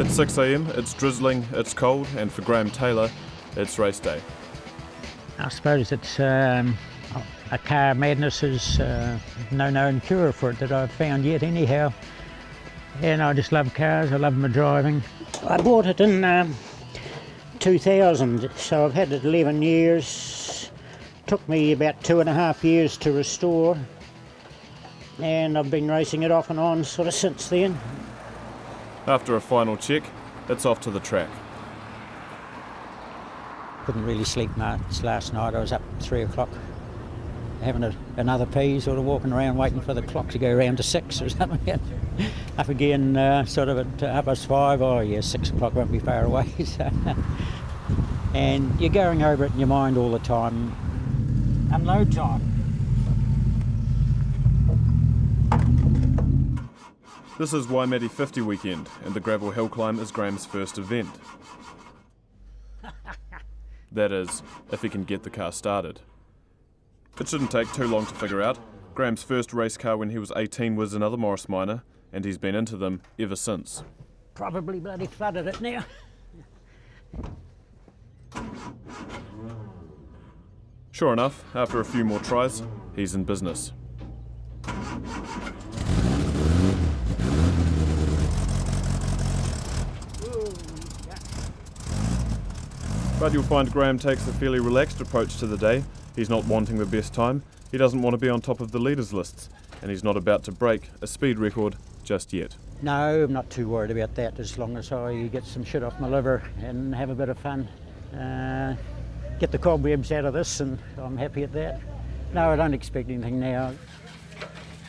It's 6 a.m, it's drizzling, it's cold, and for Graeme Taylor, it's race day. I suppose it's a car madness is no known cure for it that I've found yet anyhow. And I just love cars, I love my driving. I bought it in 2000, so I've had it 11 years. Took me about 2.5 years to restore, and I've been racing it off and on sort of since then. After a final check, it's off to the track. Couldn't really sleep much last night. I was up at 3 o'clock having another pee, sort of walking around waiting for the clock to go round to 6 or something. Up again sort of at 5:30. Oh yeah, 6 o'clock won't be far away. So. And you're going over it in your mind all the time. Unload time. This is Waimate 50 weekend, and the gravel hill climb is Graeme's first event. That is, if he can get the car started. It shouldn't take too long to figure out. Graeme's first race car when he was 18 was another Morris Minor, and he's been into them ever since. Probably bloody flooded it now. Sure enough, after a few more tries, he's in business. But you'll find Graeme takes a fairly relaxed approach to the day. He's not wanting the best time, he doesn't want to be on top of the leaders' lists, and he's not about to break a speed record just yet. No, I'm not too worried about that, as long as I get some shit off my liver and have a bit of fun. Get the cobwebs out of this, and I'm happy at that. No, I don't expect anything now.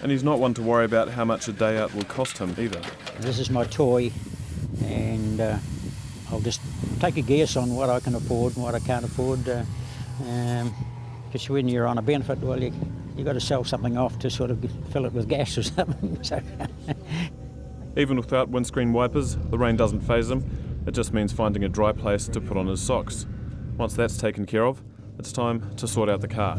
And he's not one to worry about how much a day out will cost him either. This is my toy, and I'll just take a guess on what I can afford and what I can't afford. Because when you're on a benefit, well, you got to sell something off to sort of fill it with gas or something. So. Even without windscreen wipers, the rain doesn't faze him. It just means finding a dry place to put on his socks. Once that's taken care of, it's time to sort out the car.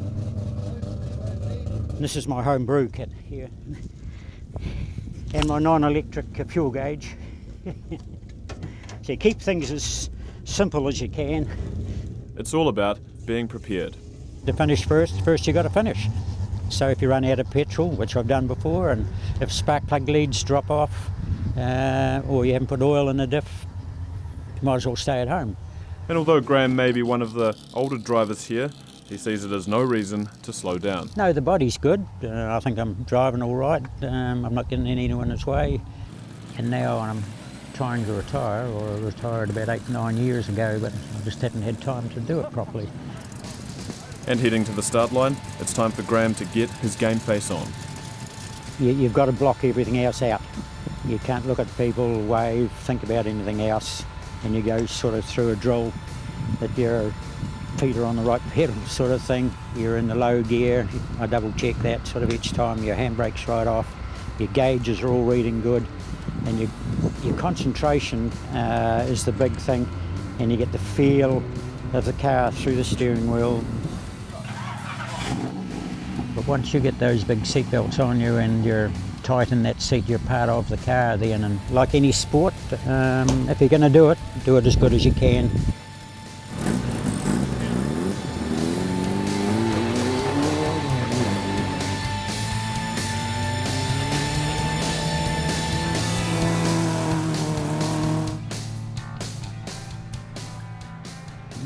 This is my home brew kit here, and my non-electric fuel gauge. So keep things as simple as you can. It's all about being prepared. To finish first you got to finish. So if you run out of petrol, which I've done before, and if spark plug leads drop off, or you haven't put oil in the diff, you might as well stay at home. And although Graeme may be one of the older drivers here, he sees it as no reason to slow down. No, the body's good. I think I'm driving all right. I'm not getting in anyone's way. And now I'm trying to retire, or I retired about 8-9 years ago, but I just haven't had time to do it properly. And heading to the start line, it's time for Graeme to get his game face on. You've got to block everything else out. You can't look at people, wave, think about anything else, and you go sort of through a drill that your feet are on the right pedal sort of thing. You're in the low gear. I double check that sort of each time. Your handbrake's right off. Your gauges are all reading good, and your concentration is the big thing, and you get the feel of the car through the steering wheel. But once you get those big seat belts on you and you're tight in that seat, you're part of the car then. And like any sport, if you're going to do it as good as you can.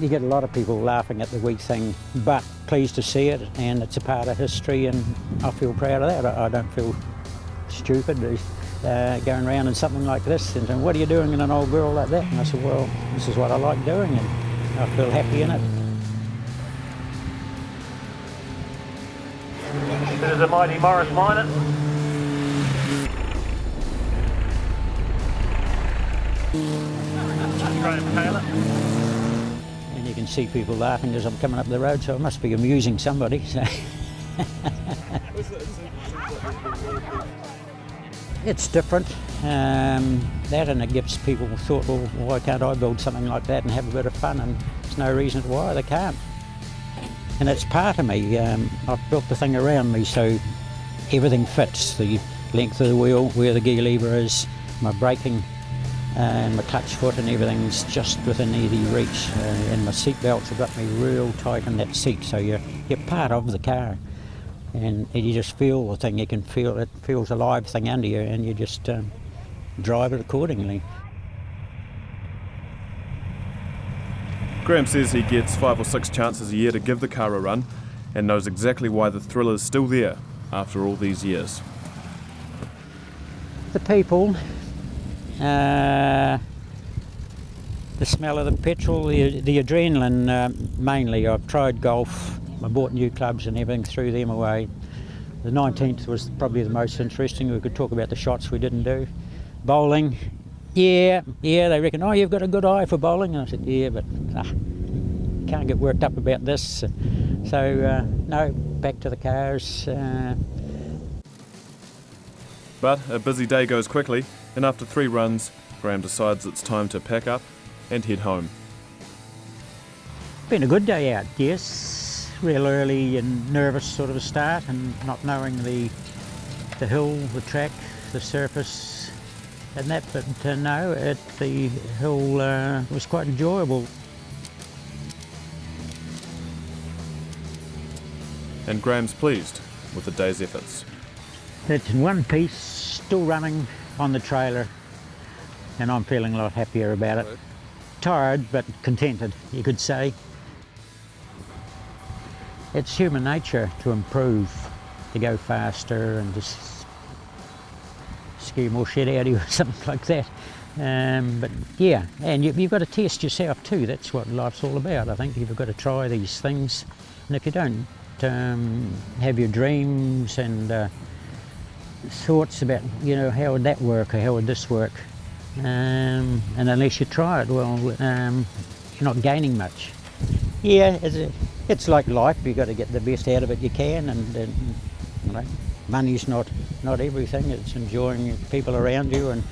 You get a lot of people laughing at the wee thing, but pleased to see it, and it's a part of history, and I feel proud of that. I don't feel stupid going around in something like this and saying, what are you doing in an old girl like that? And I said, well, this is what I like doing, and I feel happy in it. There's a mighty Morris Minor. Graeme Taylor. And you can see people laughing as I'm coming up the road, so it must be amusing somebody. So. It's different, that, and it gives people thought, well, why can't I build something like that and have a bit of fun? And there's no reason why they can't. And it's part of me. I've built the thing around me so everything fits. The length of the wheel, where the gear lever is, my braking and my clutch foot and everything's just within easy reach, and my seat belts have got me real tight in that seat, so you're part of the car, and you just feel the thing. You can feel it, feels a live thing under you, and you just drive it accordingly. Graeme says he gets 5 or 6 chances a year to give the car a run, and knows exactly why the thrill is still there after all these years. The people, the smell of the petrol, the adrenaline mainly. I've tried golf, I bought new clubs and everything, threw them away. The 19th was probably the most interesting. We could talk about the shots we didn't do. Bowling, yeah, they reckon, oh, you've got a good eye for bowling. And I said, yeah, but can't get worked up about this. So, no, back to the cars. But a busy day goes quickly, and after 3 runs, Graeme decides it's time to pack up and head home. Been a good day out, yes. Real early and nervous sort of a start, and not knowing the hill, the track, the surface, and that. But no, the hill was quite enjoyable. And Graeme's pleased with the day's efforts. It's in one piece, still running on the trailer, and I'm feeling a lot happier about it. Tired, but contented, you could say. It's human nature to improve, to go faster and just scare more shit out of you or something like that. But yeah, and you've got to test yourself too. That's what life's all about, I think. You've got to try these things, and if you don't have your dreams and thoughts about, you know, how would that work or how would this work, and unless you try it, well, you're not gaining much. Yeah, it's like life. You've got to get the best out of it you can, and you know, money's not everything. It's enjoying people around you and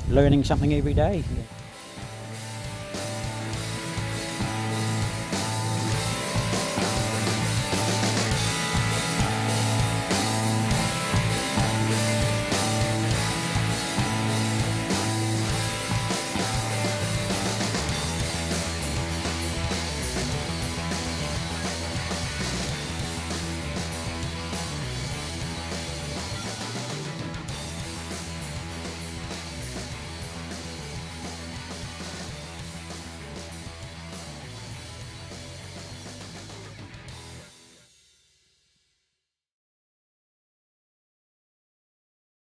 learning something every day.